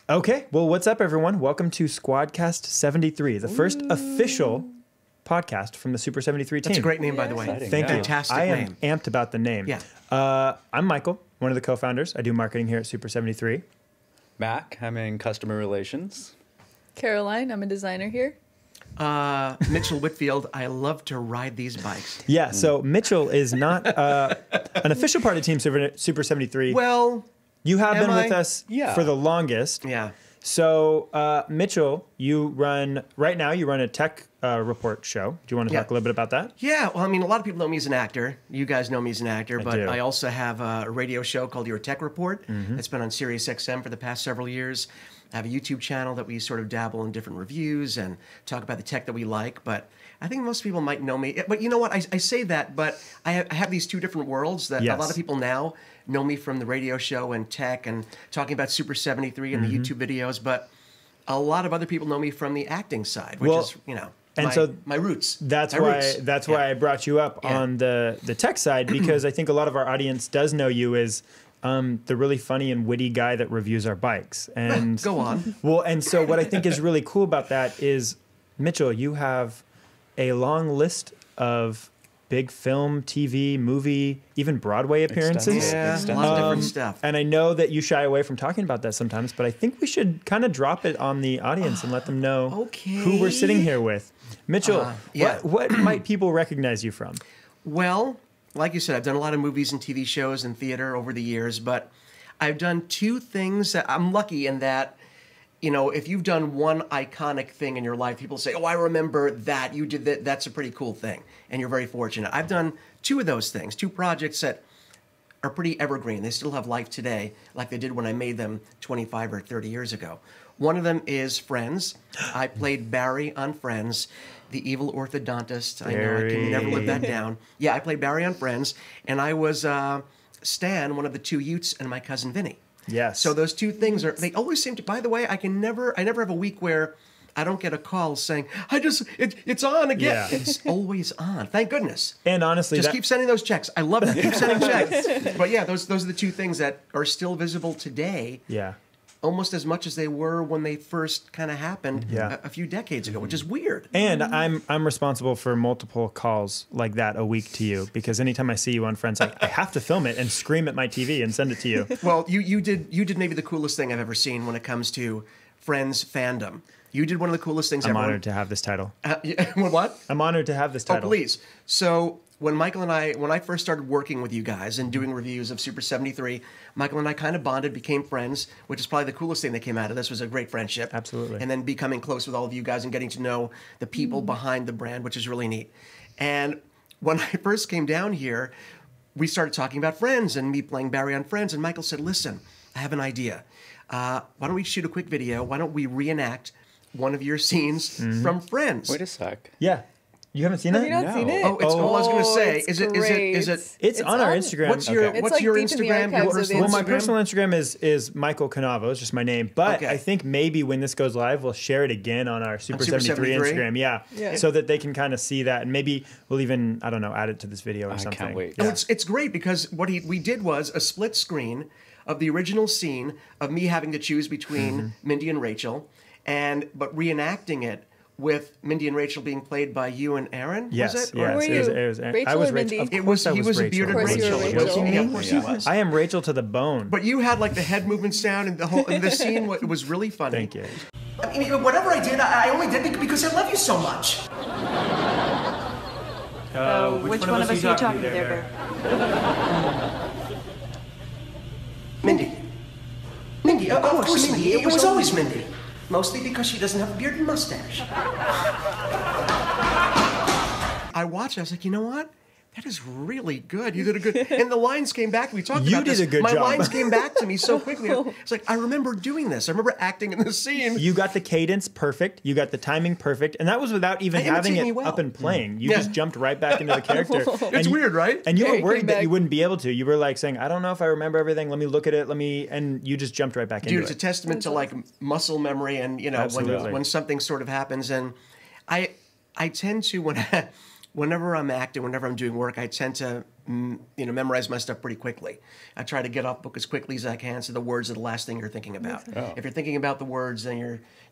Okay, well, what's up, everyone? Welcome to Squadcast73, the first official podcast from the Super 73 team. That's a great name, by the way. Thank you. Fantastic I name. am amped about the name. Yeah. I'm Michael, one of the co-founders. I do marketing here at Super 73. Mac, I'm in customer relations. Caroline, I'm a designer here. Mitchell Whitfield, I love to ride these bikes. Yeah, so Mitchell is not an official part of Team Super 73. Well, you have been with I? us Yeah. for the longest. Yeah. So, Mitchell, right now you run a tech report show. Do you want to talk a little bit about that? Yeah, well, I mean, a lot of people know me as an actor. You guys know me as an actor, but do. I also have a radio show called Your Tech Report. It's been on Sirius XM for the past several years. I have a YouTube channel that we sort of dabble in different reviews and talk about the tech that we like, but I think most people might know me. But you know what? I say that, but I have these two different worlds that a lot of people now know me from the radio show and tech and talking about Super 73 and the YouTube videos, but a lot of other people know me from the acting side, which is, you know, my roots. That's why I brought you up on the tech side, because I think a lot of our audience does know you as the really funny and witty guy that reviews our bikes. And Go on. Well, and so what I think is really cool about that is, Mitchell, you have a long list of big film, TV, movie, even Broadway appearances. Yeah, a lot of different stuff. And I know that you shy away from talking about that sometimes, but I think we should kind of drop it on the audience and let them know who we're sitting here with. Mitchell, what might people recognize you from? Well, like you said, I've done a lot of movies and TV shows and theater over the years, but I've done two things that I'm lucky in that, you know, if you've done one iconic thing in your life, people say, oh, I remember that, you did that, that's a pretty cool thing, and you're very fortunate. I've done two of those things, two projects that are pretty evergreen. They still have life today, like they did when I made them 25 or 30 years ago. One of them is Friends. I played Barry on Friends, the evil orthodontist. I know I can never live that down. Yeah, I played Barry on Friends, and I was Stan, one of the two Utes, and my cousin Vinny. Yes. So those two things they always seem to, by the way, I never have a week where I don't get a call saying, it's on again. Yeah. It's always on. Thank goodness. And honestly, just keep sending those checks. I love it. Keep sending checks. But yeah, those are the two things that are still visible today. Yeah. Almost as much as they were when they first kind of happened a few decades ago, which is weird. And I'm responsible for multiple calls like that a week to you, because anytime I see you on Friends, I have to film it and scream at my TV and send it to you. Well, you did maybe the coolest thing I've ever seen when it comes to Friends fandom. You did one of the coolest things ever. I'm honored to have this title. What? I'm honored to have this title. Oh, please. So when I first started working with you guys and doing reviews of Super 73, Michael and I kind of bonded, became friends, which is probably the coolest thing that came out of this, was a great friendship. Absolutely. And then becoming close with all of you guys and getting to know the people behind the brand, which is really neat. And when I first came down here, we started talking about Friends and me playing Barry on Friends, and Michael said, listen, I have an idea. Why don't we shoot a quick video? Why don't we reenact one of your scenes from Friends? Wait a sec. Yeah. You haven't seen Have it? you not seen it? Oh, well, I was going to say, is it? It's on our Instagram. What's your It's like your deep in the Instagram? Your archives of personal Well, my Instagram? personal Instagram is Michael Canavo. It's just my name. But Okay. I think maybe when this goes live, we'll share it again on our Super 73 Instagram. Yeah. So that they can kind of see that. And maybe we'll even, I don't know, add it to this video or something. I can't wait. Oh, it's great because what we did was a split screen of the original scene of me having to choose between Mindy and Rachel, but reenacting it with Mindy and Rachel being played by you and Aaron. Yes, was it? yes. Were It was Rachel I was or Rachel. Mindy? Of course He was a Rachel. bearded Of course you were Rachel. Yeah, of course he was. I am Rachel to the bone. But you had like the head movement sound and the scene. It was really funny. Thank you. I mean, whatever I did, I only did it because I love you so much. Which one of us are you talking to there, Bear? Mindy. Mindy, of course, Mindy. It was always Mindy. Mostly because she doesn't have a beard and mustache. I watched it. I was like, you know what? That is really good. You did a good. And the lines came back. We talked You about this. did a good My job. lines came back to me so quickly. It's like, I remember doing this. I remember acting in the scene. You got the cadence perfect. You got the timing perfect. And that was without even having it up and playing. You just jumped right back into the character. It's weird, right? And you Yeah, were he worried came that back. you wouldn't be able to. You were like saying, I don't know if I remember everything. Let me look at it. And you just jumped right back Dude, into it's a it. testament to like muscle memory and, you know, Absolutely. when something sort of happens. And I tend to, whenever I'm acting, whenever I'm doing work, I tend to, memorize my stuff pretty quickly. I try to get off book as quickly as I can, so the words are the last thing you're thinking about. Oh. If you're thinking about the words, then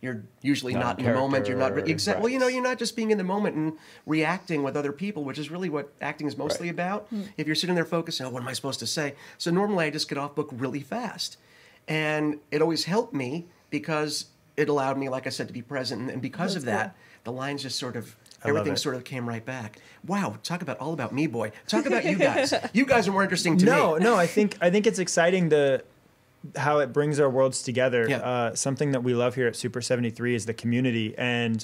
you're usually not in the moment. You're not exactly. Well, you're not just being in the moment and reacting with other people, which is really what acting is mostly about. If you're sitting there focusing, what am I supposed to say? So normally I just get off book really fast, and it always helped me because it allowed me, like I said, to be present, and because of that, the lines just sort of. Everything sort of came right back. Wow, talk about all about me, boy. Talk about you guys. You guys are more interesting to me. No, I think it's exciting how it brings our worlds together. Yeah. Something that we love here at Super 73 is the community, and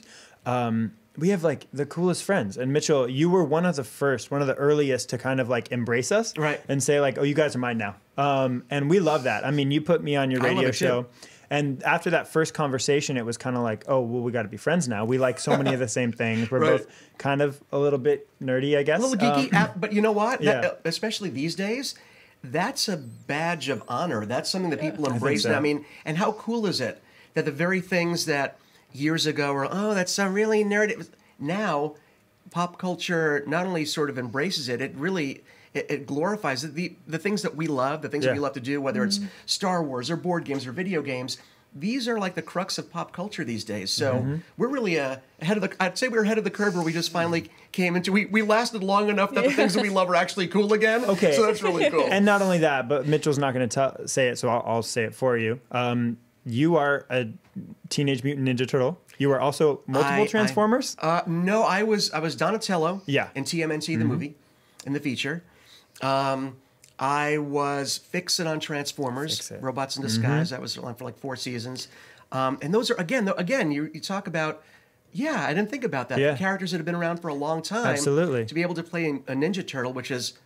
we have like the coolest friends. And Mitchell, you were one of the earliest to kind of like embrace us, right? And say like, oh, you guys are mine now. And we love that. I mean, you put me on your radio show. And after that first conversation, it was kind of like, oh, well, we got to be friends now. We like so many of the same things. We're both kind of a little bit nerdy, I guess. A little geeky, but you know what? Especially these days, that's a badge of honor. That's something that people embrace. I mean, and how cool is it that the very things that years ago were, oh, that's so really nerdy. Now, pop culture not only sort of embraces it, it really... It glorifies the things that we love, the things that we love to do, whether it's Star Wars or board games or video games. These are like the crux of pop culture these days. So we're really ahead of the. I'd say we're ahead of the curve, where we just finally came into. We lasted long enough that the things that we love are actually cool again. Okay, so that's really cool. And not only that, but Mitchell's not going to say it, so I'll say it for you. You are a Teenage Mutant Ninja Turtle. You are also multiple Transformers. No, I was Donatello. Yeah. In TMNT the movie, in the feature. I was Fix-It on Transformers, Robots in Disguise. That was on for like 4 seasons. And those are, again, you talk about, I didn't think about that. The characters that have been around for a long time. Absolutely. To be able to play a Ninja Turtle, which is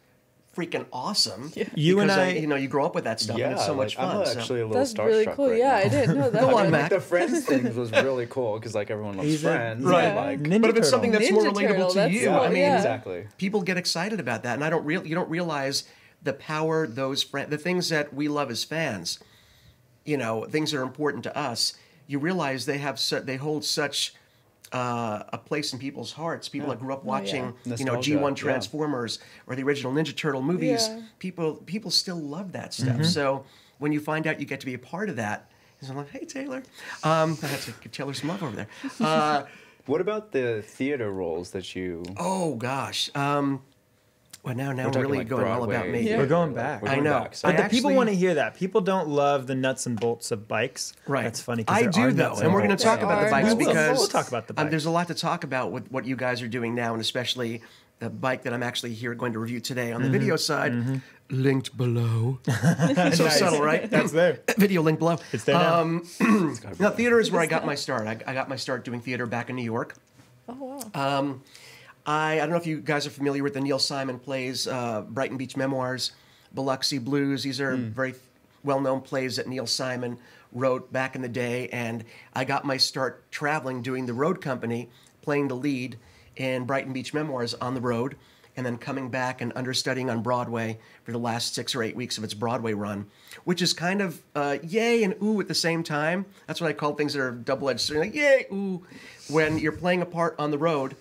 freaking awesome. Yeah. You and I, you grow up with that stuff, and it's so much fun. I'm actually a little starstruck. That's really cool. Right now. I didn't know that. Go on, Mac. The Friends thing was really cool because like everyone loves Friends. Right. Like, but if it's something that's more relatable to you, I mean, exactly. People get excited about that, and you don't realize the power the things that we love as fans, things that are important to us. You realize they hold such a place in people's hearts. People that grew up watching, G1 Transformers or the original Ninja Turtle movies. People still love that stuff. So when you find out you get to be a part of that, I'm like, hey Taylor, I have to give Taylor some love over there. What about the theater roles that you? Oh gosh. Well, now we're really like going all about me. Yeah. We're going back. I know. But the people want to hear that. People don't love the nuts and bolts of bikes. Right. That's funny. I do, though. And we're going to talk about the bikes because we'll talk about the bikes. There's a lot to talk about with what you guys are doing now, and especially the bike that I'm actually here going to review today on the video side. Linked below. So subtle, right? That's there. Video link below. It's there now. Now, theater is where I got my start. I got my start doing theater back in New York. Oh, wow. I don't know if you guys are familiar with the Neil Simon plays, Brighton Beach Memoirs, Biloxi Blues. These are very well-known plays that Neil Simon wrote back in the day, and I got my start traveling, doing the road company, playing the lead in Brighton Beach Memoirs on the road, and then coming back and understudying on Broadway for the last 6 or 8 weeks of its Broadway run, which is kind of yay and ooh at the same time. That's what I call things that are double-edged. Like yay, ooh. When you're playing a part on the road,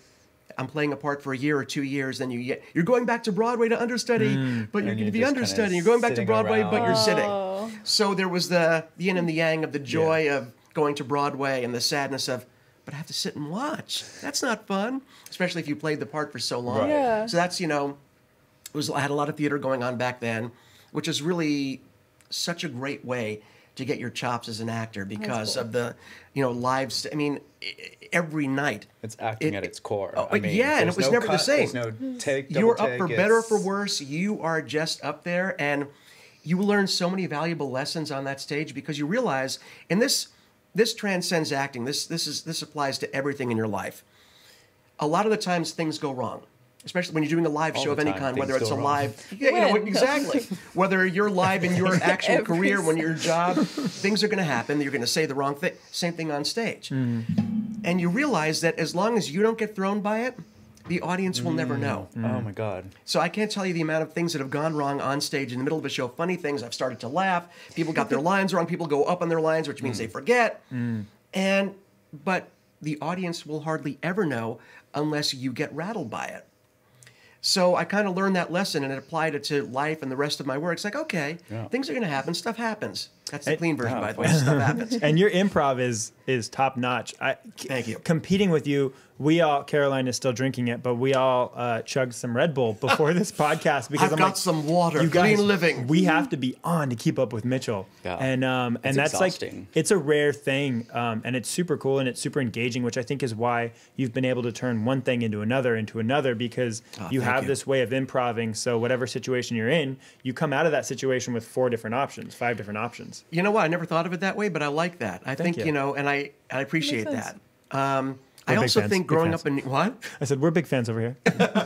I'm playing a part for a year or 2 years, then you're going back to Broadway to understudy, but you're going to be understudying. You're going back to Broadway, but you're sitting. So there was the yin and the yang of the joy of going to Broadway and the sadness of, but I have to sit and watch. That's not fun, especially if you played the part for so long. Right. Yeah. So that's, I had a lot of theater going on back then, which is really such a great way to get your chops as an actor because of the, live. Every night. It's acting at its core. Oh, and it was never the same. There's no take, you were up for better or for worse. You are just up there, and you learn so many valuable lessons on that stage because you realize, and this transcends acting. This applies to everything in your life. A lot of the times things go wrong. Especially when you're doing a live show of any kind, whether it's a live, exactly. Whether you're live in your actual career, when your job, things are going to happen. You're going to say the wrong thing. Same thing on stage, and you realize that as long as you don't get thrown by it, the audience will never know. Oh my God! So I can't tell you the amount of things that have gone wrong on stage in the middle of a show. Funny things. I've started to laugh. People got their lines wrong. People go up on their lines, which means they forget. But the audience will hardly ever know unless you get rattled by it. So I kind of learned that lesson and applied it to life and the rest of my work. It's like, okay, things are going to happen. Stuff happens. That's the clean version, by the way. Stuff happens. And your improv is top notch. Thank you. Competing with you, Caroline is still drinking it, but we all chugged some Red Bull before this podcast because I've got some water. You guys, clean living. We have to be on to keep up with Mitchell. Yeah. And that's exhausting. like, it's a rare thing. And it's super cool and it's super engaging, which I think is why you've been able to turn one thing into another, because you have this way of improving. So whatever situation you're in, you come out of that situation with 5 different options. You know what? I never thought of it that way, but I like that. I think, you. And I appreciate Makes that. I big also fans. think Big growing fans. up in what? I said, we're big fans over here.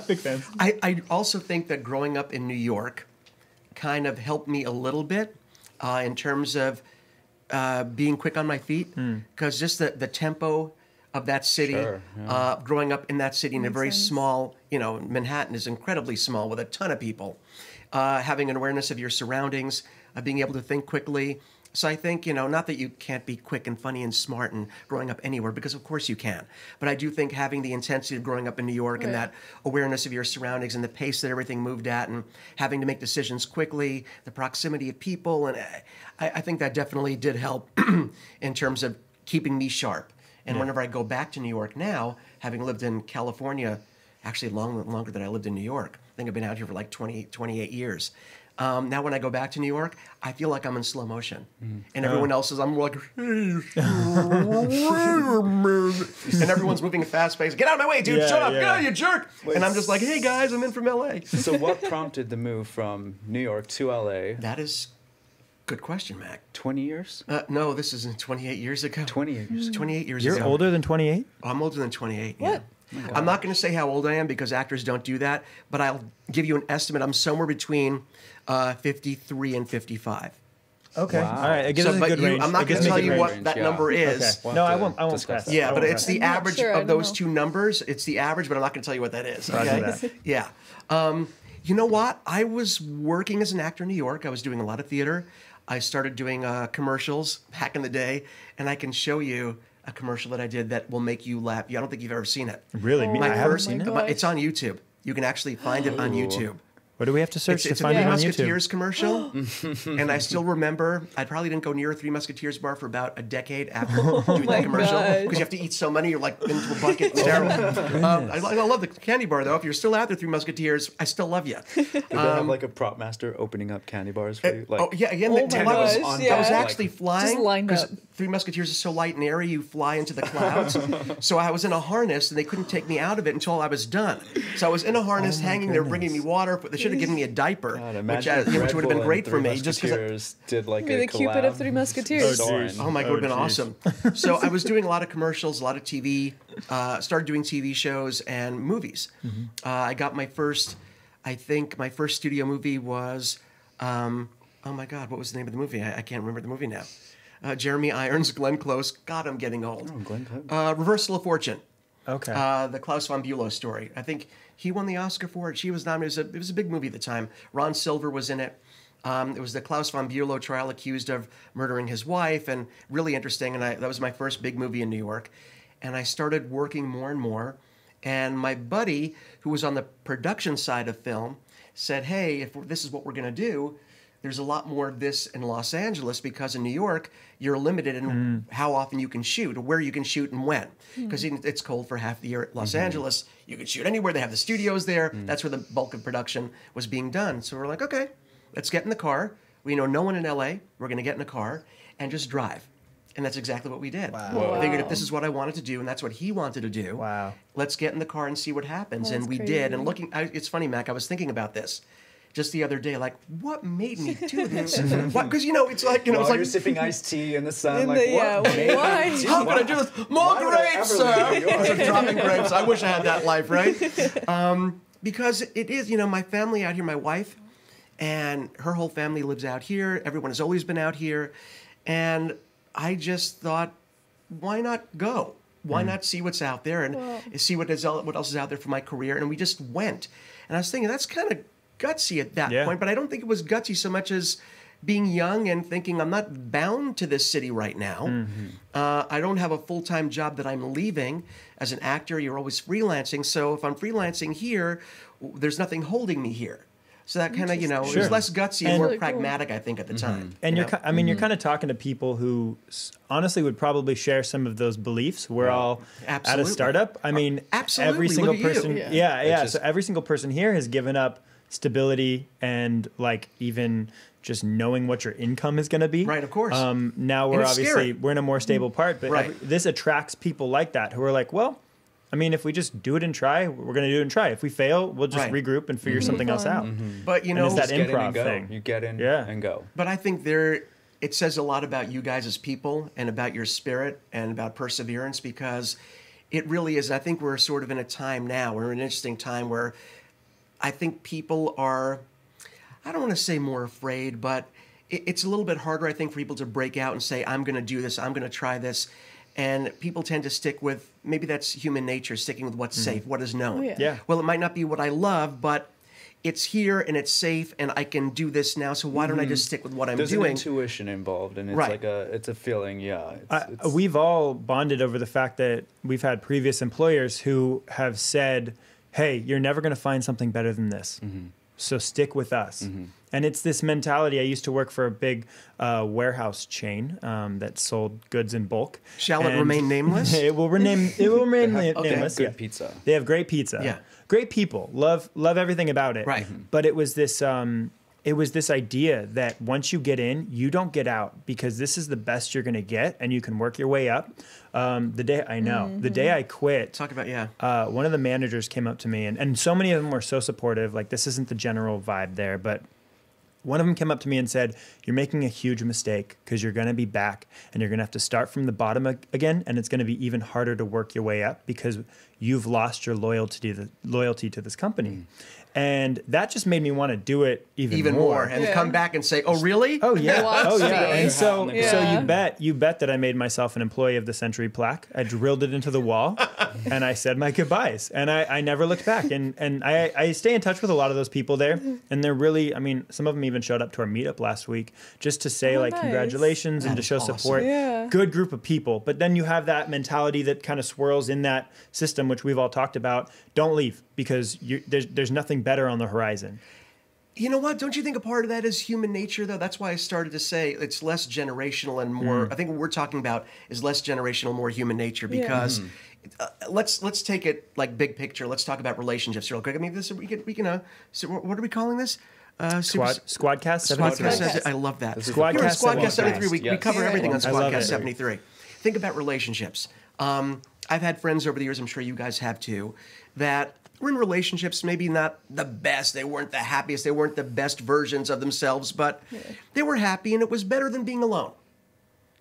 Big fans. I also think that growing up in New York kind of helped me a little bit in terms of being quick on my feet, because just the tempo of that city, growing up in that city in a very small, Manhattan is incredibly small with a ton of people, having an awareness of your surroundings, being able to think quickly. So I think, not that you can't be quick and funny and smart and growing up anywhere, because of course you can. But I do think having the intensity of growing up in New York and that awareness of your surroundings and the pace that everything moved at and having to make decisions quickly, the proximity of people, and I think that definitely did help in terms of keeping me sharp. And whenever I go back to New York now, having lived in California, actually longer than I lived in New York. I think I've been out here for like 28 years. Now when I go back to New York, I feel like I'm in slow motion. And everyone else is, I'm like, hey, and everyone's moving at fast pace. Get out of my way, dude. Shut up. Get out, you jerk. And I'm just like, hey, guys, I'm in from L.A. So what prompted the move from New York to LA? That is good question, Mac. 20 years? No, this is 28 years ago. 20 years. 28 years ago. You're older than 28? Oh, I'm older than 28. What? Yeah. I'm not going to say how old I am because actors don't do that, but I'll give you an estimate. I'm somewhere between 53 and 55. Okay. Wow. All right. It gives us a good range. I'm not going to tell you what that number is. Okay. No, I won't discuss press. that. Yeah, but it's the I'm not average sure, I of don't those know. two numbers. It's the average, but I'm not going to tell you what that is. Roger Okay? that. Yeah. You know what? I was working as an actor in New York. I was doing a lot of theater. I started doing commercials back in the day, and I can show you a commercial that I did that will make you laugh. I don't think you've ever seen it. Really? Oh, I haven't First, seen it. gosh. it's on YouTube. You can actually find it on YouTube. What do we have to search to It's a find Three it on YouTube? Musketeers commercial, and I still remember I probably didn't go near a Three Musketeers bar for about a decade after doing that commercial gosh. because you have to eat so many, you're like into a bucket. It's terrible. I love the candy bar though. If you're still out there, Three Musketeers, I still love you. Did they have like a prop master opening up candy bars for you? Like, Oh yeah, again, Oh that my I was gosh, I was yeah. actually flying Just lined because up. Three Musketeers is so light and airy, you fly into the clouds. So I was in a harness, and they couldn't take me out of it until I was done. So I was in a harness, hanging there, bringing me water. But they should have given me a diaper, God, which imagine if Red would have been Bull great and for Three me. Just because. Musketeers did like Be a the Cupid of collab. Three Musketeers. Soaring. Oh my God, it would have been geez. awesome. So I was doing a lot of commercials, a lot of TV, started doing TV shows and movies. I got my first studio movie was, oh my God, what was the name of the movie? I can't remember the movie now. Jeremy Irons, Glenn Close. God, I'm getting old. Oh, Glenn Close. Reversal of Fortune. Okay. The Klaus von Bülow story. I think he won the Oscar for it. She was nominated. It was a big movie at the time. Ron Silver was in it. It was the Klaus von Bülow trial, accused of murdering his wife, and really interesting. And that was my first big movie in New York. And I started working more and more. And my buddy, who was on the production side of film, said, hey, if this is what we're going to do, there's a lot more of this in Los Angeles because in New York, you're limited in how often you can shoot or where you can shoot and when. Because it's cold for half the year at Los Angeles. You can shoot anywhere. They have the studios there. That's where the bulk of production was being done. So we're like, okay, let's get in the car. We know no one in LA. We're going to get in the car and just drive. And that's exactly what we did. Wow. I figured if this is what I wanted to do and that's what he wanted to do, Wow. let's get in the car and see what happens. That's And we crazy. did. And it's funny, Mac, I was thinking about this just the other day, like, what made me do this? Because, it's like, While it's like, you're sipping iced tea in the sun, In like, the- yeah, what made why? me do how could I what? do this? More Why would I grapes, ever live in New sir. York? Dropping grapes. I wish I had that life, right? Because it is, my family out here, my wife, and her whole family lives out here. Everyone has always been out here. And I just thought, why not go? Why not see what's out there and see what else is out there for my career? And we just went. And I was thinking, that's kind of gutsy at that Yeah. point, but I don't think it was gutsy so much as being young and thinking I'm not bound to this city right now. I don't have a full-time job that I'm leaving. As an actor, you're always freelancing. So if I'm freelancing here, there's nothing holding me here. So that kind of, you know, it was less gutsy and more pragmatic, I think, at the time. And you're kind of talking to people who honestly would probably share some of those beliefs. We're all at a startup. I mean, every single person. So every single person here has given up stability and like even just knowing what your income is going to be. Right, of course. Now we're in a more stable part, but this attracts people like that who are like, well, I mean, if we just do it and try, we're going to do it and try. If we fail, we'll just regroup and figure something else out. But, you know, it's that improv thing. You get in and go. But I think it says a lot about you guys as people and about your spirit and about perseverance, because it really is. I think we're sort of in a time now. We're in an interesting time where I think people are, I don't want to say more afraid, but it's a little bit harder, I think, for people to break out and say, I'm going to do this, I'm going to try this. And people tend to stick with, maybe that's human nature, sticking with what's safe, what is known. Well, it might not be what I love, but it's here and it's safe and I can do this now, so why don't I just stick with what I'm doing? There's an intuition involved, and it's like it's a feeling, we've all bonded over the fact that we've had previous employers who have said, hey, you're never going to find something better than this. So stick with us. And it's this mentality. I used to work for a big warehouse chain that sold goods in bulk. Shall it remain nameless? It will remain nameless. Good pizza. They have great pizza. Yeah. Great people. Love everything about it. Right. But it was this idea that once you get in, you don't get out, because this is the best you're going to get, and you can work your way up. The day I quit, Talk about, one of the managers came up to me, and so many of them were so supportive. Like, this isn't the general vibe there, but one of them came up to me and said, you're making a huge mistake, because you're going to be back and you're going to have to start from the bottom again. And it's going to be even harder to work your way up because you've lost your loyalty to this company. And that just made me want to do it even more. And come back and say, oh, really? Oh, yeah. Oh, yeah. And so you bet that I made myself an employee of the Century plaque. I drilled it into the wall and I said my goodbyes. And I never looked back. And I stay in touch with a lot of those people there. And they're really, I mean, some of them even showed up to our meetup last week just to say nice. Congratulations and to show support. Yeah. Good group of people. But then you have that mentality that kind of swirls in that system, which we've all talked about. Don't leave, because there's nothing better on the horizon. You know what? Don't you think a part of that is human nature, though? That's why I started to say it's less generational and more. I think what we're talking about is less generational, more human nature. Because let's take it like big picture. Let's talk about relationships real quick. I mean, this we can. So what are we calling this? Squadcast73. I love that. Squadcast73. We cover everything on Squadcast73. Think about relationships. I've had friends over the years, I'm sure you guys have too, that were in relationships, maybe not the best, they weren't the happiest, they weren't the best versions of themselves, but they were happy and it was better than being alone.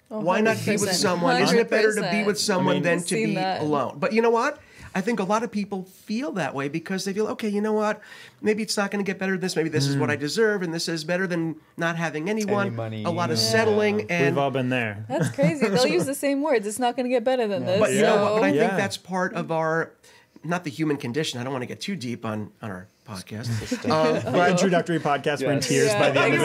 Why not be with someone? 100%. Isn't it better to be with someone than to be alone? But you know what? I think a lot of people feel that way because they feel, okay, you know what? Maybe it's not going to get better than this. Maybe this is what I deserve, and this is better than not having anyone. Any money. A lot of settling. And we've all been there. That's crazy. They'll use the same words. It's not going to get better than this. But you know what? But I think that's part of our, not the human condition. I don't want to get too deep on our podcast. Our introductory podcast, we're in tears by the end of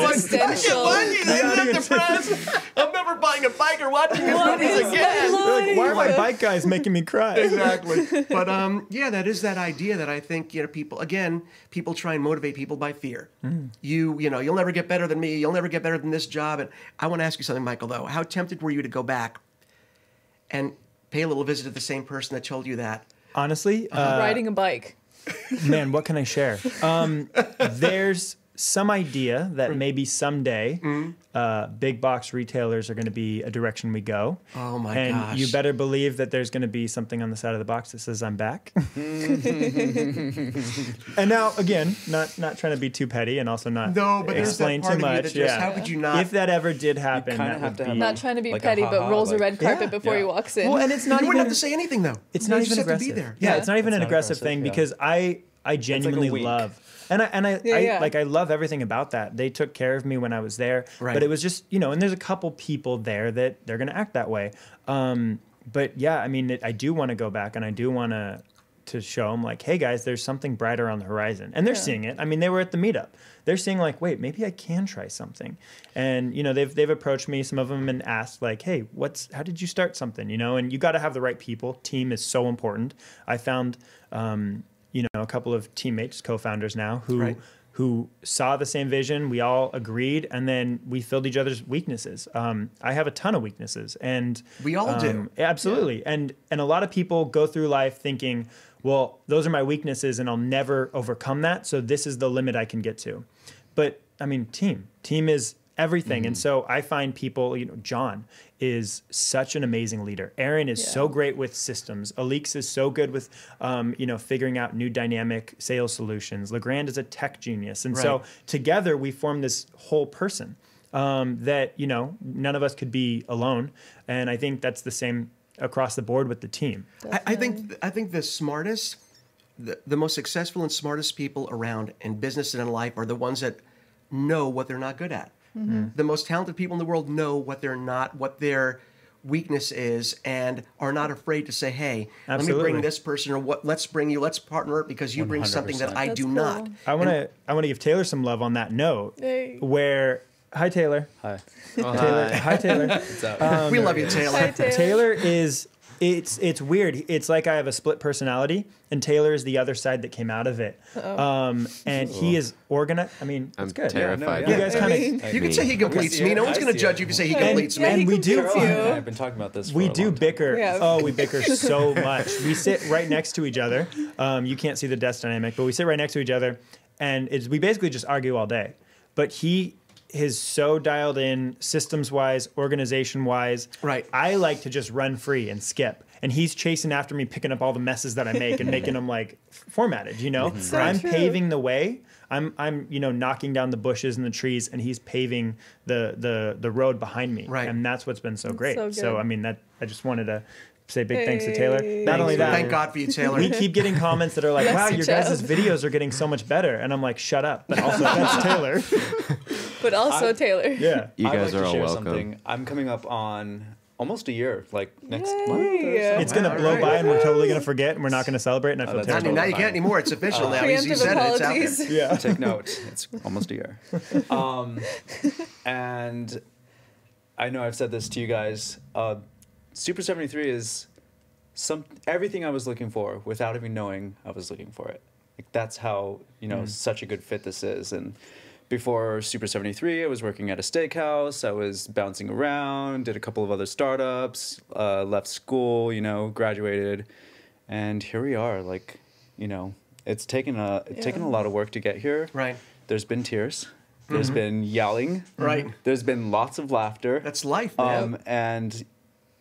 it. I'm never buying a bike or watching his movies again. Like, why are my bike guys making me cry? Exactly. But that is that idea that I think people try and motivate people by fear. You'll never get better than me. You'll never get better than this job. And I want to ask you something, Michael. Though, how tempted were you to go back and pay a little visit to the same person that told you that? Honestly, riding a bike. Man, what can I share? There's some idea that maybe someday big box retailers are going to be a direction we go. Oh my gosh. And you better believe that there's going to be something on the side of the box that says I'm back. And now, again, not trying to be too petty and also not explain too much. How could you not? If that ever did happen, that would be... Not trying to be petty, but rolls a red carpet before he walks in. Well, and it's not you even... wouldn't have to say anything, though. It's not even aggressive. aggressive. To be there. Yeah, it's not even an aggressive thing because I genuinely love... And I love everything about that. They took care of me when I was there. Right. But it was just, and there's a couple people there that they're going to act that way. But yeah, I mean, I do want to go back and I do want to to show them like, hey guys, there's something brighter on the horizon, and they're seeing it. I mean, they were at the meetup. They're seeing like, wait, maybe I can try something. And you know, they've approached me, some of them, and asked like, hey, how did you start something? You know, and you got to have the right people. Team is so important. I found you know, a couple of teammates, co-founders now who saw the same vision. We all agreed, and then we filled each other's weaknesses. I have a ton of weaknesses, and we all do. Absolutely. Yeah. And a lot of people go through life thinking, well, those are my weaknesses and I'll never overcome that, so this is the limit I can get to. But I mean, team is everything. And so I find people, you know, John is such an amazing leader. Aaron is so great with systems. Alix is so good with, you know, figuring out new dynamic sales solutions. LeGrand is a tech genius. And so together we form this whole person that, you know, none of us could be alone. And I think that's the same across the board with the team. I think the smartest, the most successful and smartest people around in business and in life are the ones that know what they're not good at. The most talented people in the world know what they're not, what their weakness is, and are not afraid to say, hey, let me bring this person, or let's partner because you bring something that I do not. I want to give Taylor some love on that note. Where hi Taylor. Hi. Taylor. Hi Taylor. What's up? We love you, Taylor. Hi, Taylor. Taylor is it's weird. It's like I have a split personality, and Taylor is the other side that came out of it. And he is organized. I mean, I'm it's good. terrified. You guys kind of. You can say he completes me. No one's going to judge you if you say he completes me. And we do. I've been talking about this. We do bicker. Yeah. Oh, we bicker so much. We sit right next to each other. You can't see the desk dynamic, but we sit right next to each other, and we basically just argue all day. But he is so dialed in systems-wise, organization-wise. Right. I like to just run free and skip. And he's chasing after me, picking up all the messes that I make and making them like formatted, you know? So I'm true. paving the way. I'm you know, knocking down the bushes and the trees, and he's paving the road behind me. Right. And that's what's been so great. so So, good. I mean, I just wanted to say big thanks to Taylor. Hey. Not only that, Thank God for you, Taylor. we keep getting comments that are like, wow, your guys' videos are getting so much better. And I'm like, shut up. But also, that's Taylor. But also Taylor. Yeah. You I'd guys like are to all share welcome. something. I'm coming up on almost a year, like next month. Yay. It's going to blow by, and we're totally going to fnow and we're not going to celebrate, and I feel that's terrible. Now you can't anymore. It's official now. He Preemptive said it. It's out there. apologies. Yeah. Take note. It's almost a year. And I know I've said this to you guys. Super 73 is everything I was looking for without even knowing I was looking for it. Like that's how, you know, such a good fit this is. And before Super 73, I was working at a steakhouse. I was bouncing around, did a couple of other startups, left school, you know, graduated. And here we are. Like, you know, it's taken a lot of work to get here. Right. There's been tears. There's been yelling. Right. There's been lots of laughter. That's life, man. And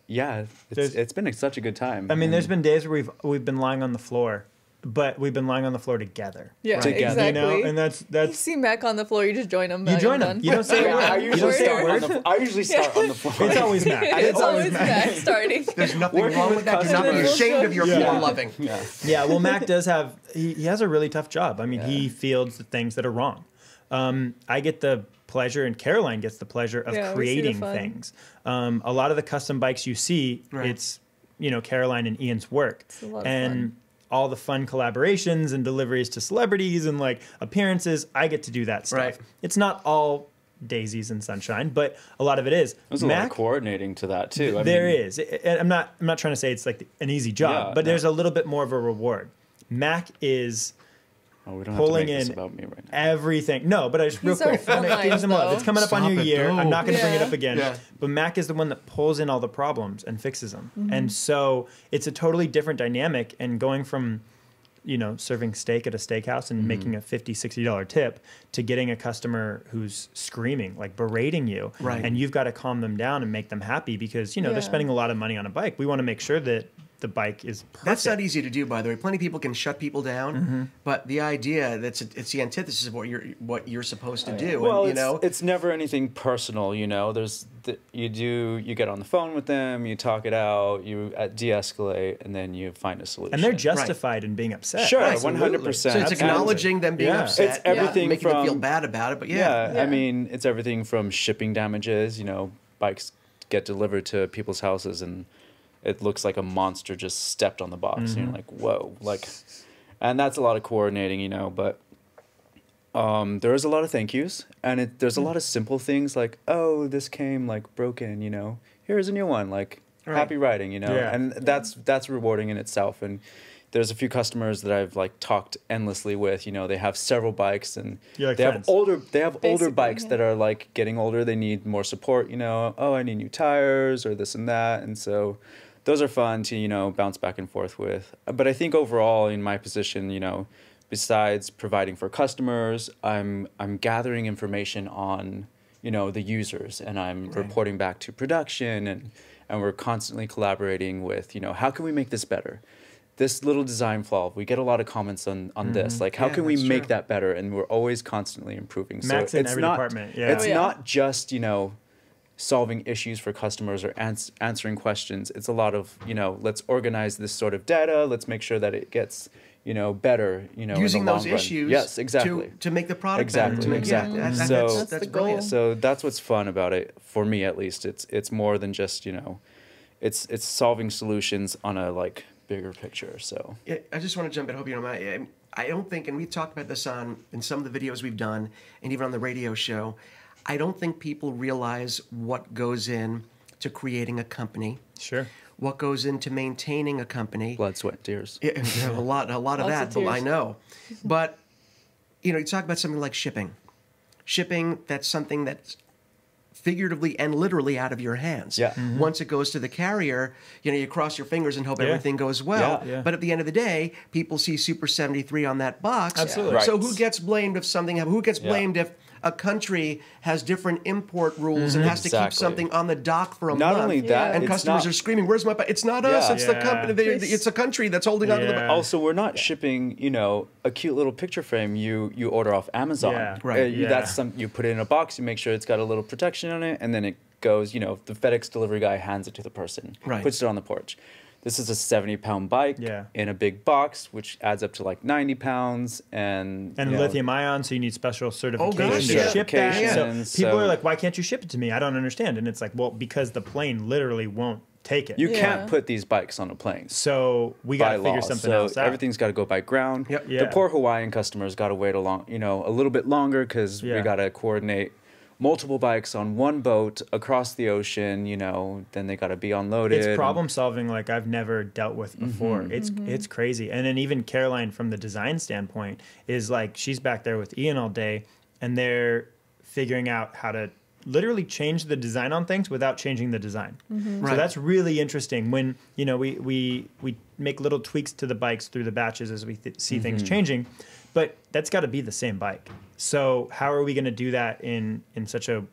yeah, it's been such a good time. I mean, there's been days where we've been lying on the floor, but we've been lying on the floor together. Yeah, Together. exactly. You know, and You that's see Mac on the floor, you just join him. you join them. You don't say a word. I You don't usually say a start on word. I usually start on the floor. It's always Mac. It's always Mac starting. There's nothing Working wrong with with that. Do not be customers. ashamed of your floor loving. Yeah. Yeah, well, Mac does have. He has a really tough job. I mean, he fields the things that are wrong. I get the pleasure, and Caroline gets the pleasure of Yeah, we see the creating fun. things. A lot of the custom bikes you see, it's you know, Caroline and Ian's work, It's a lot of and fun. all the fun collaborations and deliveries to celebrities and like appearances. I get to do that stuff. Right. It's not all daisies and sunshine, but a lot of it is. There's a lot of coordinating to that too. I There mean, is. I'm not trying to say it's like an easy job, Yeah, but no. there's a little bit more of a reward. Mac is Oh, we don't pulling have to make this in about me right now. everything. No, but I just real He's our quick. I'm gonna front give you some lines, love. It's coming up on Stop your it, year. don't. I'm not going to bring it Yeah. up again. Yeah. But Mac is the one that pulls in all the problems and fixes them. And so it's a totally different dynamic. And going from, you know, serving steak at a steakhouse and making a $50, $60 tip to getting a customer who's screaming, like berating you. Right. And you've got to calm them down and make them happy because, you know, Yeah. they're spending a lot of money on a bike. We want to make sure that the bike is perfect. That's not easy to do, by the way. Plenty of people can shut people down, but the idea that's it's the antithesis of what you're supposed to do. Well, and, you know, it's never anything personal, you know. You get on the phone with them, you talk it out, you de-escalate, and then you find a solution. And they're justified in being upset. Sure, Absolutely. 100%. so it's Absolutely. acknowledging them being Yeah. upset. It's everything making them feel from- bad about it, but Yeah, Yeah. I mean, it's everything from shipping damages. You know, bikes get delivered to people's houses, and it looks like a monster just stepped on the box. And you're like, whoa, like, and that's a lot of coordinating, you know, but there is a lot of thank yous, and there's a lot of simple things like, oh, this came like broken, you know, here's a new one, like happy riding, you know, and that's rewarding in itself. And there's a few customers that I've like talked endlessly with, you know, they have several bikes and like they friends. have older bikes that are like getting older. They need more support, you know, oh, I need new tires or this and that. And so those are fun to, you know, bounce back and forth with. But I think overall in my position, you know, besides providing for customers, I'm gathering information on, you know, the users, and I'm reporting back to production, and we're constantly collaborating with, you know, how can we make this better? This little design flaw, we get a lot of comments on this. Like, how can we make that better? And we're always constantly improving. Matt's so in it's every not, department. It's not just, you know, solving issues for customers or answering questions. It's a lot of, you know, let's organize this sort of data. Let's make sure that it gets, you know, better, you know, using in the long those run. issues Yes, exactly. to make the product exactly, better. exactly. That's the brilliant. goal. So that's what's fun about it, for me at least. It's more than just, you know, it's solving solutions on a like bigger picture. So Yeah, I just want to jump in. I hope you don't mind. I don't think, and we've talked about this in some of the videos we've done, and even on the radio show, I don't think people realize what goes in to creating a company. Sure. What goes into maintaining a company. blood, sweat, tears. Yeah, a lot of Lots that, of but tears. I know. But, you know, you talk about something like shipping. Shipping, that's something that's figuratively and literally out of your hands. Yeah. Once it goes to the carrier, you know, you cross your fingers and hope everything goes well. Yeah. But at the end of the day, people see Super 73 on that box. Absolutely. Right. So who gets blamed if something happens? Who gets blamed if a country has different import rules and has to keep Exactly. something on the dock for a Not month? only that, and it's customers not- are screaming, "Where's my?" It's not us. Yeah. It's the Yeah. company. It's a country that's holding on to the. Yeah. Also, we're not shipping, you know, a cute little picture frame you order off Amazon. Yeah. Right. That's you put it in a box, you make sure it's got a little protection on it, and then it goes, you know, the FedEx delivery guy hands it to the person, Right. puts it on the porch. This is a 70-pound bike in a big box, which adds up to like 90 pounds. And you know, lithium ion, so you need special certification gosh, to yeah. ship that. Certification, So people so- are like, why can't you ship it to me? I don't understand. And it's like, well, because the plane literally won't take it. you Yeah. can't put these bikes on a plane. So we got By to figure law, something so else out. everything's got to go by ground. Yep. Yeah. The poor Hawaiian customers got to wait a little bit longer because we Yeah. got to coordinate multiple bikes on one boat across the ocean. You know, then they got to be unloaded. It's and- problem solving like I've never dealt with before. It's crazy. And then even Caroline from the design standpoint is like she's back there with Ian all day and they're figuring out how to literally change the design on things without changing the design. So Right. that's really interesting when, you know, we make little tweaks to the bikes through the batches as we see things changing, but that's got to be the same bike. So how are we going to do that in such a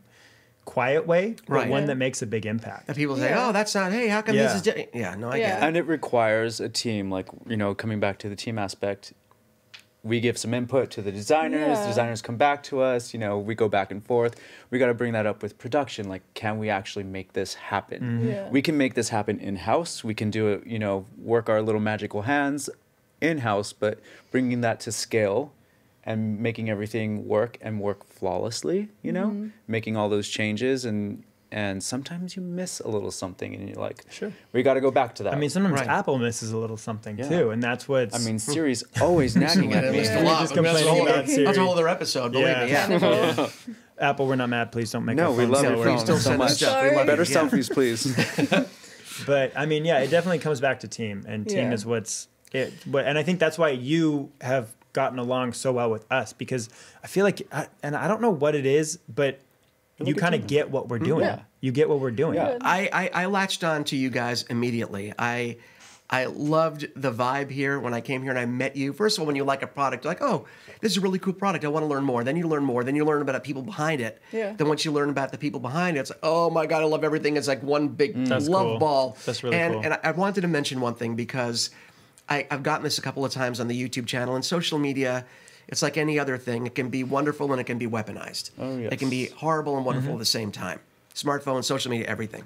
quiet way, but Right. one Yeah. that makes a big impact? And people say, Yeah. "Oh, that's not. Hey, how come Yeah. this is?" Yeah, no, I get Yeah. it. And it requires a team, like, you know, coming back to the team aspect, we give some input to the designers, Yeah. designers come back to us, you know, we go back and forth. We got to bring that up with production. Like, can we actually make this happen? Yeah. We can make this happen in-house. We can do it, you know, work our little magical hands in-house, but bringing that to scale and making everything work and work flawlessly, you know, making all those changes and sometimes you miss a little something and you're like, Sure. we got to go back to that. I mean, sometimes Right. Apple misses a little something Yeah. too, and that's what's. I mean, Siri's always nagging at me. Missed a Yeah. lot. Just I mean, that's a complaining whole- about Siri. That's a whole other episode. Believe me. Yeah. Apple, we're not mad. Please don't make No, our we phones love slower. your Please phone don't so send us much. stuff. We love Better it. Yeah. selfies, please. But I mean, yeah, it definitely comes back to team, and team Yeah. is what's it. And I think that's why you have gotten along so well with us, because I feel like, and I don't know what it is, but you kind of get what we're doing. Yeah. You get what we're doing. Yeah. I latched on to you guys immediately. I loved the vibe here when I came here and I met you. First of all, when you like a product, you're like, oh, this is a really cool product. I want to learn more. Then you learn more. Then you learn about the people behind it. Yeah. Then once you learn about the people behind it, it's like, oh my God, I love everything. It's like one big That's love cool. ball. That's really and, cool. And I wanted to mention one thing because I've gotten this a couple of times on the YouTube channel and social media. It's like any other thing. It can be wonderful and it can be weaponized. Oh, yes. It can be horrible and wonderful Mm-hmm. at the same time. Smartphone, social media, everything.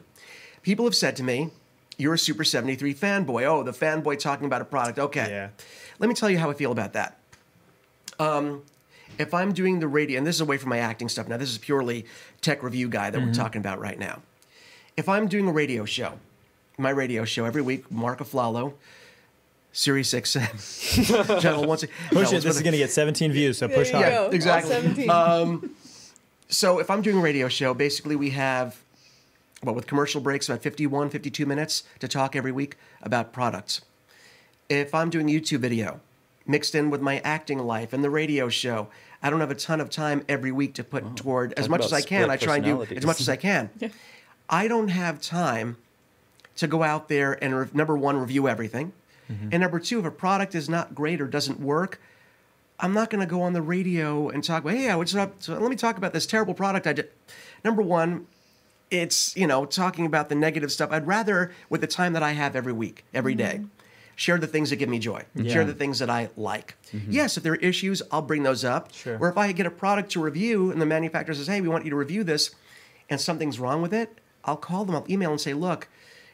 People have said to me, you're a Super 73 fanboy. Oh, the fanboy talking about a product. Okay. Yeah. Let me tell you how I feel about that. If I'm doing the radio, and this is away from my acting stuff now, this is purely tech review guy that we're talking about right now. If I'm doing a radio show my radio show every week, Mark Aflalo, Sirius XM, Channel 1. Push it. This is going to get 17 views, so push hard. Yeah, exactly. 17. So if I'm doing a radio show, basically we have, with commercial breaks, about 51, 52 minutes to talk every week about products. If I'm doing YouTube video, mixed in with my acting life and the radio show, I don't have a ton of time every week to put toward as much as I can. I try and do as much as I can. I don't have time to go out there and, number one, review everything. And number two, if a product is not great or doesn't work, I'm not going to go on the radio and talk about, hey, what's up? So let me talk about this terrible product I did. Number one, it's, talking about the negative stuff. I'd rather, with the time that I have every week, every day, share the things that give me joy. Share the things that I like. Yes, if there are issues, I'll bring those up. Sure. Or if I get a product to review and the manufacturer says, hey, we want you to review this, and something's wrong with it, I'll call them, I'll email and say, look,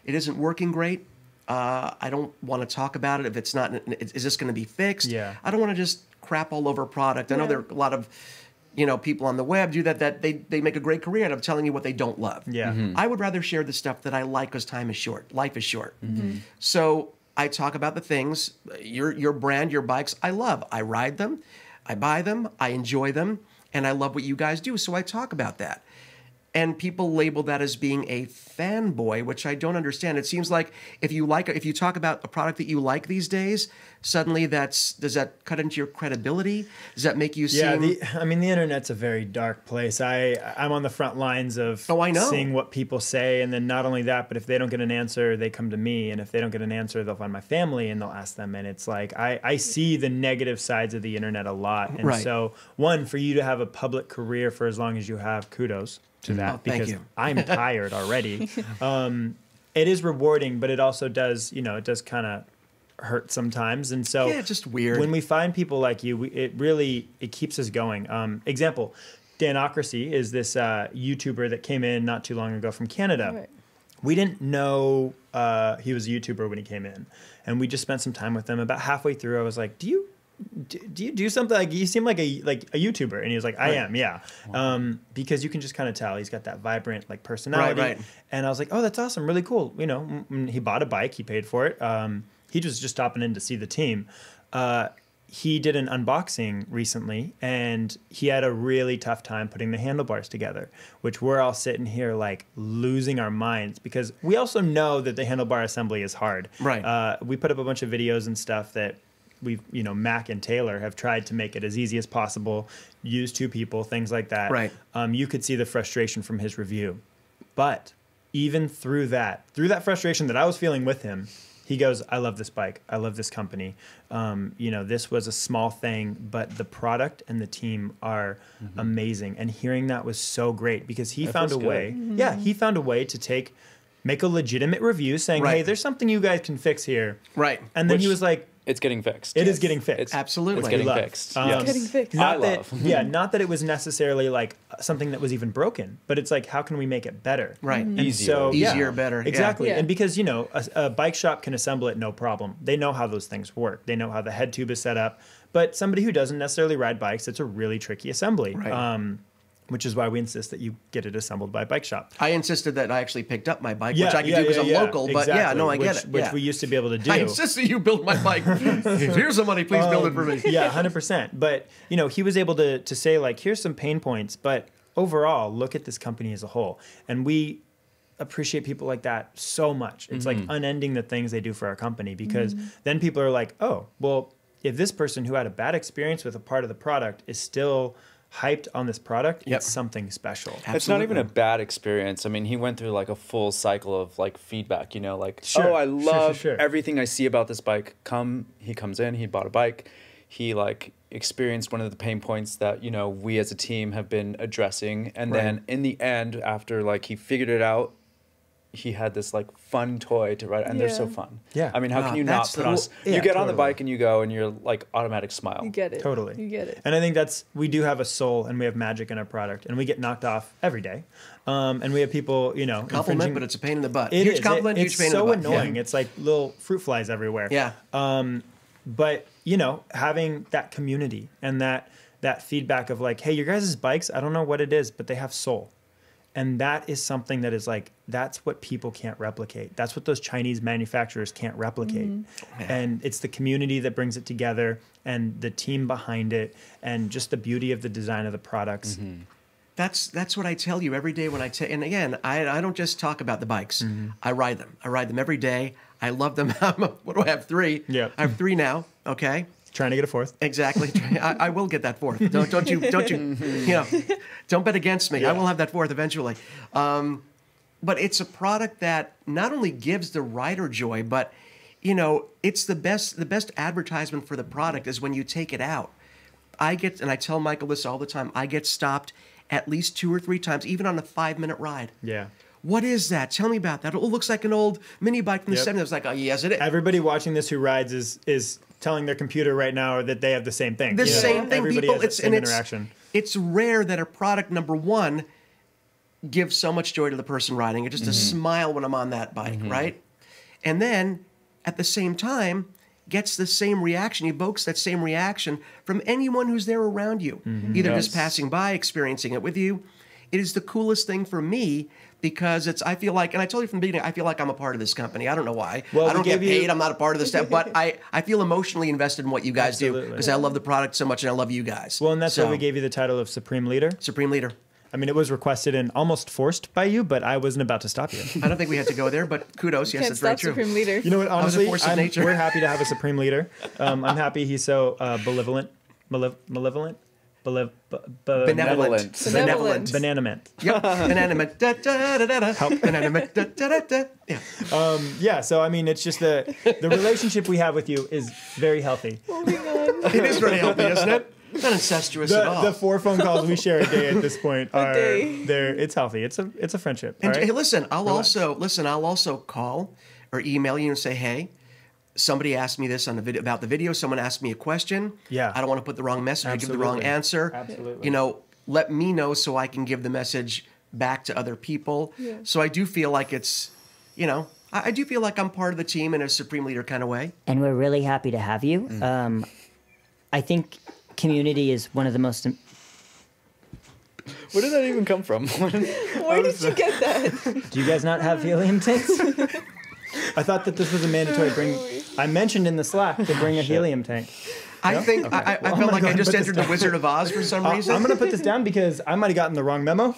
it isn't working great. I don't want to talk about it if it's not, is this going to be fixed? Yeah. I don't want to just crap all over a product. I know there are a lot of, people on the web do that they make a great career out of telling you what they don't love. Yeah. I would rather share the stuff that I like because time is short. Life is short. So I talk about the things, your brand, your bikes, I love. I ride them, I buy them, I enjoy them, and I love what you guys do. So I talk about that. And people label that as being a fanboy, which I don't understand. It seems like if you talk about a product that you like these days, suddenly does that cut into your credibility? Does that make you seem? Yeah, the internet's a very dark place. I'm on the front lines of seeing what people say, and then not only that, but if they don't get an answer, they come to me, and if they don't get an answer, they'll find my family and they'll ask them. And it's like I see the negative sides of the internet a lot, and so one, for you to have a public career for as long as you have, kudos to that, because I'm tired already. It is rewarding, but it also does, it does kind of hurt sometimes. And so it's just weird. When we find people like you, it keeps us going. Example, Danocracy is this YouTuber that came in not too long ago from Canada. Right. We didn't know he was a YouTuber when he came in, and we just spent some time with him. About halfway through, I was like, do you do something? Like, you seem like a YouTuber. And he was like, I am, yeah. Wow. Because you can just kind of tell he's got that vibrant personality. Right. And I was like, oh, that's awesome, really cool. He bought a bike, he paid for it. He was just stopping in to see the team. He did an unboxing recently, and he had a really tough time putting the handlebars together, which we're all sitting here like losing our minds, because we also know that the handlebar assembly is hard. Right. We put up a bunch of videos and stuff that we've, Mac and Taylor have tried to make it as easy as possible, use two people, things like that. Right. You could see the frustration from his review. But even through that frustration that I was feeling with him, he goes, I love this bike. I love this company. This was a small thing, but the product and the team are amazing. And hearing that was so great, because he found a way. Yeah, he found a way to make a legitimate review saying, hey, there's something you guys can fix here. Right. And then he was like, it's getting fixed. It is getting fixed. Absolutely. It's getting fixed. It's getting fixed. Not that it was necessarily like something that was even broken, but it's like, how can we make it better? Right. And Easier, better. Exactly. Yeah. And because, a bike shop can assemble it no problem. They know how those things work. They know how the head tube is set up. But somebody who doesn't necessarily ride bikes, it's a really tricky assembly. Right. Which is why we insist that you get it assembled by a bike shop. I insisted that I actually picked up my bike, which I could do because I'm local. But exactly. I get it. Which we used to be able to do. I insist that you build my bike. Here's the money, please build it for me. Yeah, 100%. But, he was able to say, like, here's some pain points, but overall, look at this company as a whole. And we appreciate people like that so much. It's like unending the things they do for our company, because then people are like, oh, well, if this person who had a bad experience with a part of the product is still hyped on this product, it's something special. Absolutely. It's not even a bad experience. I mean, he went through like a full cycle of like feedback, like, sure, oh, I love everything I see about this bike. He comes in, he bought a bike. He like experienced one of the pain points that, we as a team have been addressing. And then in the end, after like he figured it out, he had this like fun toy to ride, and they're so fun. Yeah. I mean, how can you not put on you get on the bike and you go and you're like automatic smile. You get it. Totally. You get it. And I think we do have a soul and we have magic in our product, and we get knocked off every day. And we have people, compliment, but it's a pain in the butt. Huge compliment, huge pain in the butt. It's so annoying. Yeah. It's like little fruit flies everywhere. Yeah. But, having that community and that feedback of like, hey, your guys' bikes, I don't know what it is, but they have soul. And that is something that is like, that's what people can't replicate. That's what those Chinese manufacturers can't replicate. And it's the community that brings it together and the team behind it and just the beauty of the design of the products. That's what I tell you every day when I and again, I don't just talk about the bikes. I ride them. I ride them every day. I love them. What do I have? 3? Yeah. I have 3 now. Okay. Trying to get a 4th. Exactly. I will get that 4th. Don't you, don't bet against me. I will have that 4th eventually. But it's a product that not only gives the rider joy, but, it's the best advertisement for the product is when you take it out. And I tell Michael this all the time, I get stopped at least 2 or 3 times, even on a 5-minute ride. Yeah. What is that? Tell me about that. It looks like an old mini bike from the 70s. I was like, oh, yes, it is. Everybody watching this who rides is telling their computer right now that they have the same thing. The same thing. Everybody People, has the same interaction. It's rare that a product, number one, gives so much joy to the person riding it. Just a smile when I'm on that bike, right? And then, at the same time, gets the same reaction, evokes that same reaction from anyone who's there around you, either just passing by, experiencing it with you. It is the coolest thing for me because I feel like, and I told you from the beginning, I feel like I'm a part of this company. I don't know why. Well, I don't get paid. I'm not a part of this stuff, but I feel emotionally invested in what you guys do because I love the product so much and I love you guys. Well, and that's why we gave you the title of Supreme Leader. Supreme Leader. I mean, it was requested and almost forced by you, but I wasn't about to stop you. I don't think we had to go there, but kudos. Yes, that's very true. Supreme Leader. You know what? Honestly, force of nature. we're happy to have a Supreme Leader. I'm happy he's so benevolent. Benevolent. Bananament. Yep. Bananament. Da, da, da, da, da. Bananament. Da, da, da, da. Yeah. Yeah. So I mean, it's just the relationship we have with you is very healthy. It is very healthy, isn't it? Not incestuous at all. The 4 phone calls we share a day at this point are it's healthy. It's a friendship. And all right? hey, listen, I'll also call or email you and say, hey, somebody asked me this on the video about the video. Someone asked me a question. Yeah. I don't want to put the wrong message or give the wrong answer. Absolutely. Let me know so I can give the message back to other people. Yeah. So I do feel like it's, I do feel like I'm part of the team in a Supreme Leader kind of way. And we're really happy to have you. I think community is one of the most... Where did that even come from? Where did you get that? Do you guys not have helium tanks? I thought that this was a mandatory bring. I mentioned in the Slack to bring a helium tank. I think I felt like I just entered the Wizard of Oz for some reason. I'm going to put this down because I might have gotten the wrong memo.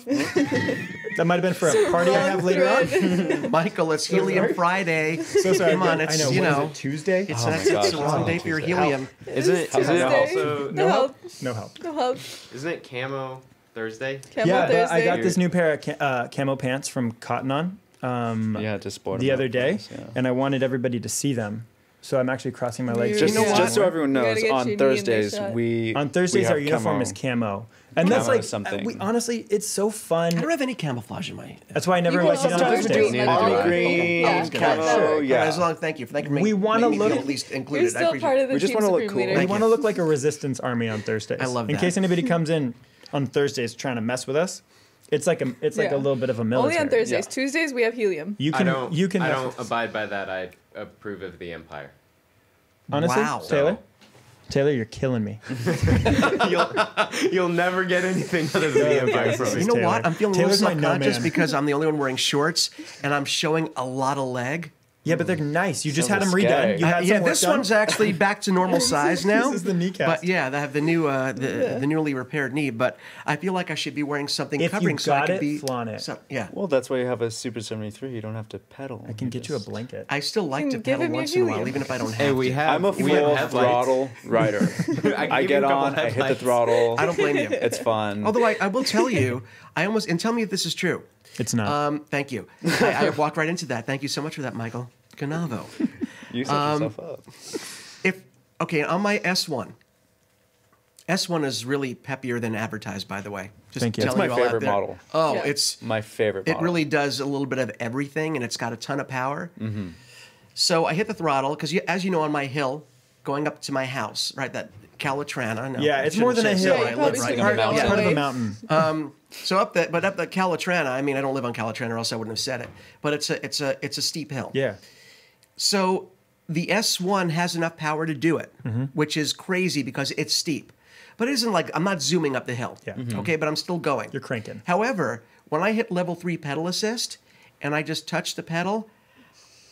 That might have been for a party I have later on. Michael, it's Helium Friday. So sorry. Come on, it's I know. Is it Tuesday? It's the wrong day for your helium. Isn't it also No help. No help. No help. Isn't it Camo Thursday? Camo Thursday. I got this new pair of camo pants from Cotton On. Just sport the other day, yeah. and I wanted everybody to see them. So I'm actually crossing my legs. Just so everyone knows, on Thursdays our uniform is camo, and that's like something. Honestly, it's so fun. I don't have any camouflage in my. That's why I never invite you on Thursdays. Army green, camo, As long thank you for making me. We want to look at least included. You're still part of the we just want to look cool. We want to look like a resistance army on Thursdays. I love that. In case anybody comes in on Thursdays trying to mess with us. It's like a little bit of a military. Only on Thursdays. Yeah. Tuesdays we have helium. I don't abide by that. I approve of the Empire. Honestly, wow. Taylor, you're killing me. You'll never get anything other than the Empire from me. You know what? I'm feeling a little self-conscious because I'm the only one wearing shorts and I'm showing a lot of leg. Yeah, but they're nice. You just had them redone. You had this one's actually back to normal size now. This is the kneecap. But yeah, they have the new, the newly repaired knee. But I feel like I should be wearing something covering so I can be. Flaunt it. Yeah. Well, that's why you have a Super 73. You don't have to pedal. I can get you a blanket. I still like to pedal once in a while, even if I don't have. Hey, I'm a full throttle rider. I get on. I hit the throttle. I don't blame you. It's fun. Although I will tell you, and tell me if this is true. It's not. Thank you. I walked right into that. Thank you so much for that, Michael. Ganavo. You set yourself up. On my S1 is really peppier than advertised, by the way. Thank you. It's my favorite model. Oh, yeah. It's my favorite model. It really does a little bit of everything, and it's got a ton of power. Mm-hmm. So I hit the throttle, because as you know, on my hill, going up to my house, right, that Calatrava. No, yeah, it's more than a hill. I live right on the part of the mountain. So up the Calatrava, I mean, I don't live on Calatrava, or else I wouldn't have said it. But it's a steep hill. Yeah. So the S1 has enough power to do it, which is crazy because it's steep. but it isn't like I'm not zooming up the hill. Yeah. Okay, but I'm still going. You're cranking. However, when I hit level 3 pedal assist and I just touch the pedal,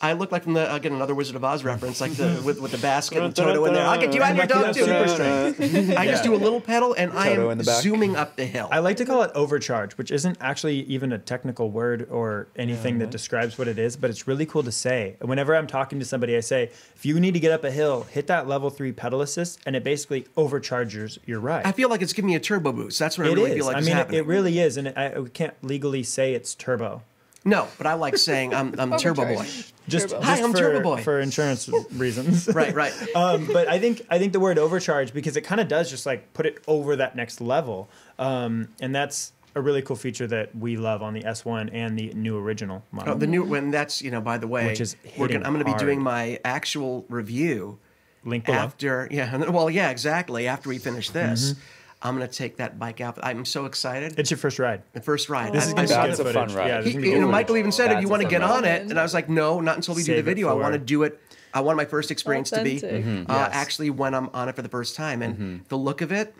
I look like from the, again, another Wizard of Oz reference, like with the basket and Toto in there. I'll get you out of your dog too. Super strength. I just do a little pedal and I Toto in am the back. zooming up the hill. I like to call it overcharge, which isn't actually even a technical word or anything that describes what it is, but it's really cool to say. Whenever I'm talking to somebody, I say, if you need to get up a hill, hit that level 3 pedal assist, and it basically overcharges your ride. I feel like it's giving me a turbo boost. That's what I It really is. feel like I is mean, happening. it really is, and we can't legally say it's turbo. No, but I like saying I'm Turbo Boy. Just Hi, I'm for, Turbo Boy. for insurance reasons. Right. But I think the word overcharge, because it kind of does just like put it over that next level, and that's a really cool feature that we love on the S1 and the new original model. The new when that's by the way, Which is I'm going to be hard. doing my actual review Link below. after exactly after we finish this. I'm going to take that bike out. I'm so excited. It's your first ride. The first ride. This is I gonna be saw good That's a footage. fun ride. Yeah, this is gonna be good Michael footage. even said, That's "You a want to fun get ride. on it?" And I was like, "No, not until we do Save the it video. I for- want to do it. I want my first experience to be Authentic. Yes. actually when I'm on it for the first time, and the look of it,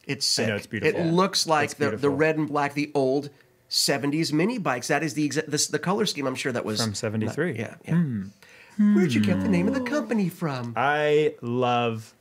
it's sick. know, it's beautiful. It looks like It's the beautiful. red and black, the old '70s mini bikes. That is the color scheme. I'm sure that was From 73. Yeah. Where'd you get the name of the company from? I love